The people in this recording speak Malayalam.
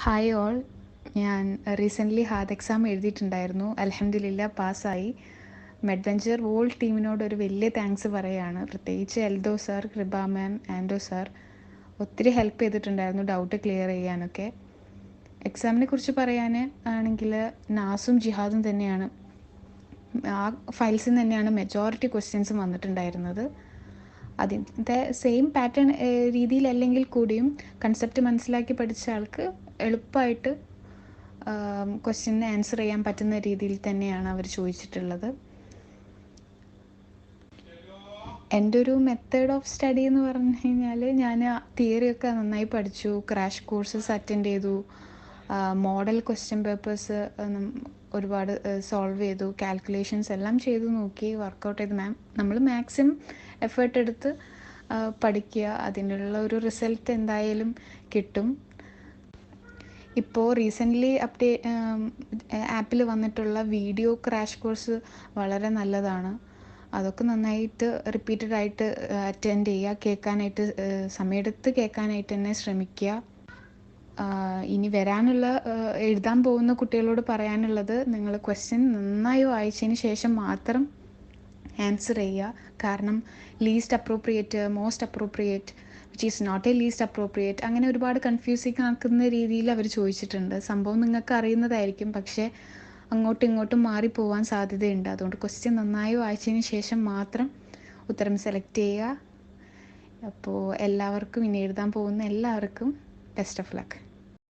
Hi all. ഞാൻ റീസെൻ്റ്ലി ഹാദ് എക്സാം എഴുതിയിട്ടുണ്ടായിരുന്നു. അൽഹംദുലില്ലാ പാസ്സായി. മെഡ്വെഞ്ചർ വോൾ ടീമിനോട് ഒരു വലിയ താങ്ക്സ് പറയുകയാണ്. പ്രത്യേകിച്ച് എൽദോ സാർ, കൃപ മാം, ആൻഡോ സാർ ഒത്തിരി ഹെൽപ്പ് ചെയ്തിട്ടുണ്ടായിരുന്നു ഡൗട്ട് ക്ലിയർ ചെയ്യാനൊക്കെ. എക്സാമിനെ കുറിച്ച് പറയാൻ ആണെങ്കിൽ നാസും ജിഹാദും തന്നെയാണ്, ആ ഫയൽസിൽ നിന്ന് തന്നെയാണ് മെജോറിറ്റി ക്വസ്റ്റ്യൻസും വന്നിട്ടുണ്ടായിരുന്നത്. അതിൻ്റെ സെയിം പാറ്റേൺ രീതിയിലല്ലെങ്കിൽ കൂടിയും കൺസെപ്റ്റ് മനസ്സിലാക്കി പഠിച്ച ആൾക്ക് എളുപ്പമായിട്ട് ക്വസ്റ്റ്യന് ആൻസർ ചെയ്യാൻ പറ്റുന്ന രീതിയിൽ തന്നെയാണ് അവർ ചോദിച്ചിട്ടുള്ളത്. എൻ്റെ ഒരു മെത്തേഡ് ഓഫ് സ്റ്റഡി എന്ന് പറഞ്ഞു കഴിഞ്ഞാൽ ഞാൻ തിയറിയൊക്കെ നന്നായി പഠിച്ചു, ക്രാഷ് കോഴ്സസ് അറ്റൻഡ് ചെയ്തു, മോഡൽ ക്വസ്റ്റ്യൻ പേപ്പേഴ്സ് ഒരുപാട് സോൾവ് ചെയ്തു, കാൽക്കുലേഷൻസ് എല്ലാം ചെയ്തു നോക്കി, വർക്കൗട്ട് ചെയ്ത് നമ്മൾ മാക്സിമം എഫേർട്ട് എടുത്ത് പഠിക്കുക. അതിനുള്ള ഒരു റിസൾട്ട് എന്തായാലും കിട്ടും. ഇപ്പോൾ റീസെൻ്റ്ലി ആപ്പിൽ വന്നിട്ടുള്ള വീഡിയോ ക്രാഷ് കോഴ്സ് വളരെ നല്ലതാണ്. അതൊക്കെ നന്നായിട്ട് റിപ്പീറ്റഡ് ആയിട്ട് അറ്റൻഡ് ചെയ്യുക, കേൾക്കാനായിട്ട് സമയമെടുത്ത് കേൾക്കാനായിട്ട് തന്നെ ശ്രമിക്കുക. ഇനി വരാനുള്ള എഴുതാൻ പോകുന്ന കുട്ടികളോട് പറയാനുള്ളത്, നിങ്ങൾ ക്വസ്റ്റ്യൻ നന്നായി വായിച്ചതിന് ശേഷം മാത്രം ആൻസർ ചെയ്യുക. കാരണം least appropriate, most appropriate, which is not a least appropriate, അങ്ങനെ ഒരുപാട് കൺഫ്യൂസിങ് ആക്കുന്ന രീതിയിൽ അവർ ചോദിച്ചിട്ടുണ്ട്. സംഭവം നിങ്ങൾക്ക് അറിയുന്നതായിരിക്കും, പക്ഷേ അങ്ങോട്ടും ഇങ്ങോട്ടും മാറിപ്പോവാൻ സാധ്യതയുണ്ട്. അതുകൊണ്ട് ക്വസ്റ്റ്യൻ നന്നായി വായിച്ചതിന് ശേഷം മാത്രം ഉത്തരം സെലക്ട് ചെയ്യുക. അപ്പോൾ എല്ലാവർക്കും, ഇനി എഴുതാൻ പോകുന്ന എല്ലാവർക്കും ബെസ്റ്റ് ഓഫ് ലക്ക്.